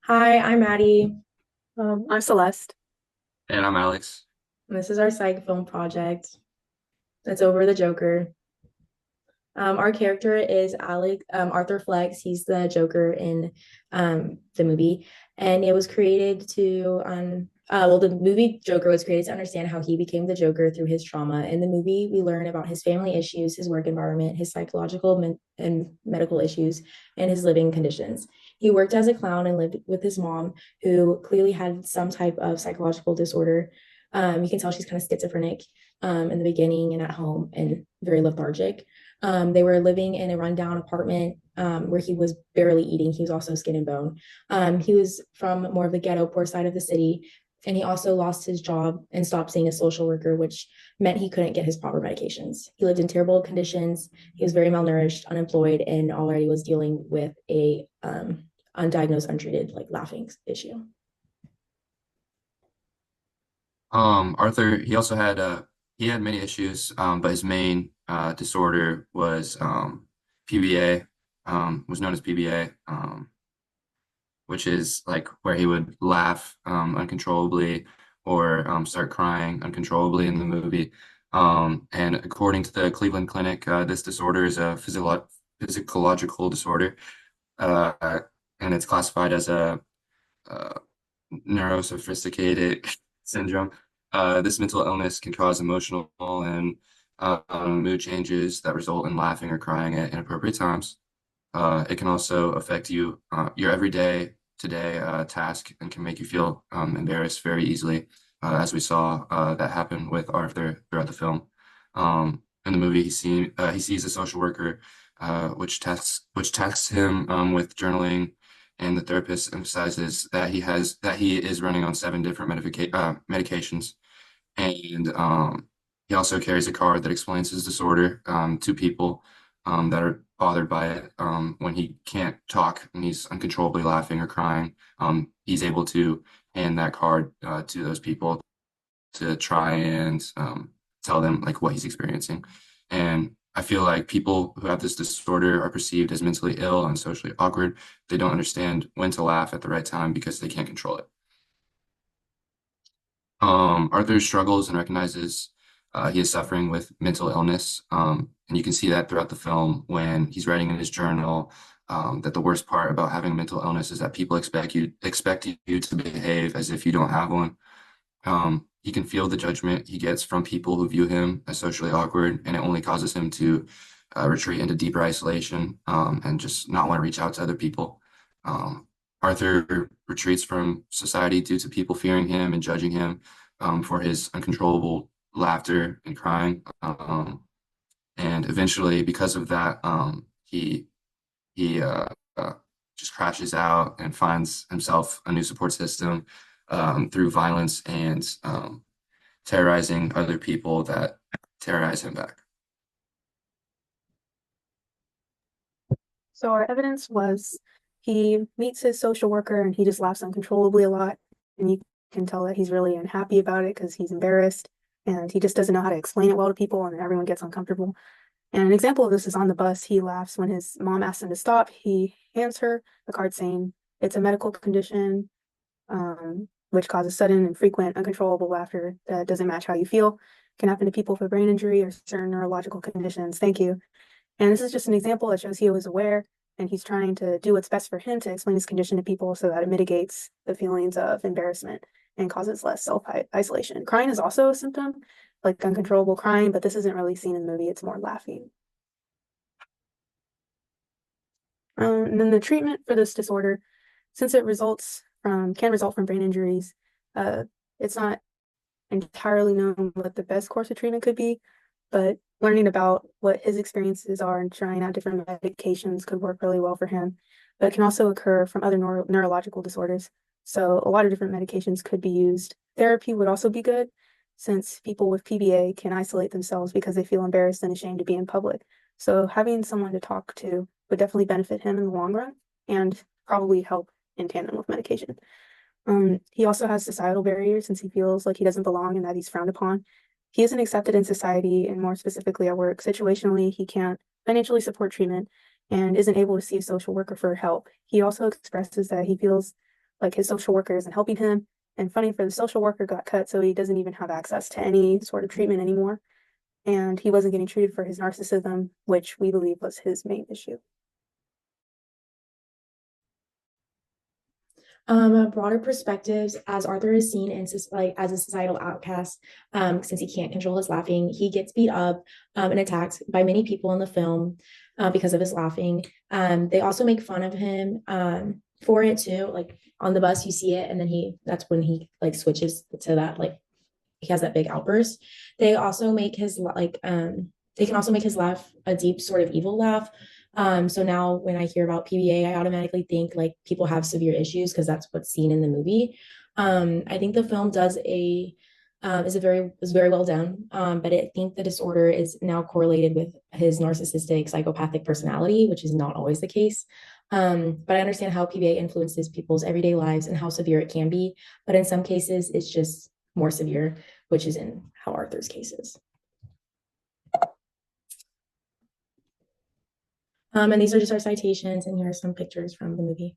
Hi, I'm Maddie. I'm Celeste. And I'm Alex. And this is our psych film project. It's over the Joker. Our character is Alec, Arthur Flex. He's the Joker in the movie, and it was created to the movie Joker was created to understand how he became the Joker through his trauma. In the movie, we learn about his family issues, his work environment, his and medical issues, and his living conditions. He worked as a clown and lived with his mom, who clearly had some type of psychological disorder. You can tell she's kind of schizophrenic in the beginning and at home and very lethargic. They were living in a rundown apartment where he was barely eating. He was also skin and bone. He was from more of the ghetto, poor side of the city. And he also lost his job and stopped seeing a social worker, which meant he couldn't get his proper medications. He lived in terrible conditions. He was very malnourished, unemployed, and already was dealing with a undiagnosed, untreated, like laughing issue. Arthur, he had many issues, but his main disorder was PBA, was known as PBA, which is like where he would laugh uncontrollably or start crying uncontrollably in the movie. And according to the Cleveland Clinic, this disorder is a physiological disorder, uh, and it's classified as a uh, neurosophisticated syndrome. This mental illness can cause emotional and mood changes that result in laughing or crying at inappropriate times. It can also affect your everyday today task and can make you feel embarrassed very easily, as we saw that happen with Arthur throughout the film. In the movie, he sees a social worker, which tasks him with journaling, and the therapist emphasizes that he is running on seven different medications, and he also carries a card that explains his disorder to people that are bothered by it. When he can't talk and he's uncontrollably laughing or crying, he's able to hand that card to those people to try and tell them like what he's experiencing. And I feel like people who have this disorder are perceived as mentally ill and socially awkward. They don't understand when to laugh at the right time because they can't control it. Arthur struggles and recognizes he is suffering with mental illness. And you can see that throughout the film when he's writing in his journal that the worst part about having a mental illness is that people expect you to behave as if you don't have one. He can feel the judgment he gets from people who view him as socially awkward, and it only causes him to retreat into deeper isolation and just not want to reach out to other people. Um, Arthur retreats from society due to people fearing him and judging him for his uncontrollable laughter and crying. And eventually, because of that, he uh, just crashes out and finds himself a new support system through violence and terrorizing other people that terrorize him back. So our evidence was he meets his social worker and he just laughs uncontrollably a lot. And you can tell that he's really unhappy about it because he's embarrassed and he just doesn't know how to explain it well to people and everyone gets uncomfortable. And an example of this is on the bus. He laughs when his mom asks him to stop. He hands her a card saying it's a medical condition, which causes sudden and frequent uncontrollable laughter that doesn't match how you feel. Can happen to people with a brain injury or certain neurological conditions. Thank you. And this is just an example that shows he was aware and he's trying to do what's best for him to explain his condition to people so that it mitigates the feelings of embarrassment and causes less self-isolation. Crying is also a symptom, like uncontrollable crying, but this isn't really seen in the movie. It's more laughing. And then the treatment for this disorder, since it can result from brain injuries, uh, it's not entirely known what the best course of treatment could be, but learning about what his experiences are and trying out different medications could work really well for him. But it can also occur from other neurological disorders. So a lot of different medications could be used. Therapy would also be good since people with PBA can isolate themselves because they feel embarrassed and ashamed to be in public. So having someone to talk to would definitely benefit him in the long run and probably help in tandem with medication. He also has societal barriers since he feels like he doesn't belong and that he's frowned upon. He isn't accepted in society and more specifically at work. Situationally, he can't financially support treatment and isn't able to see a social worker for help. He also expresses that he feels like his social workers and helping him. And funding for the social worker got cut, so he doesn't even have access to any sort of treatment anymore. And he wasn't getting treated for his narcissism, which we believe was his main issue. Broader perspectives, as Arthur is seen in like as a societal outcast, since he can't control his laughing, he gets beat up and attacked by many people in the film because of his laughing. They also make fun of him for it too. Like on the bus, you see it, and then that's when he like switches to that, like he has that big outburst. They also make his they can also make his laugh a deep sort of evil laugh. So now when I hear about PBA, I automatically think like people have severe issues because that's what's seen in the movie. I think the film does a is very well done. But I think the disorder is now correlated with his narcissistic psychopathic personality, which is not always the case. But I understand how PBA influences people's everyday lives and how severe it can be. But in some cases, it's just more severe, which is in how Arthur's case is. And these are just our citations, and here are some pictures from the movie.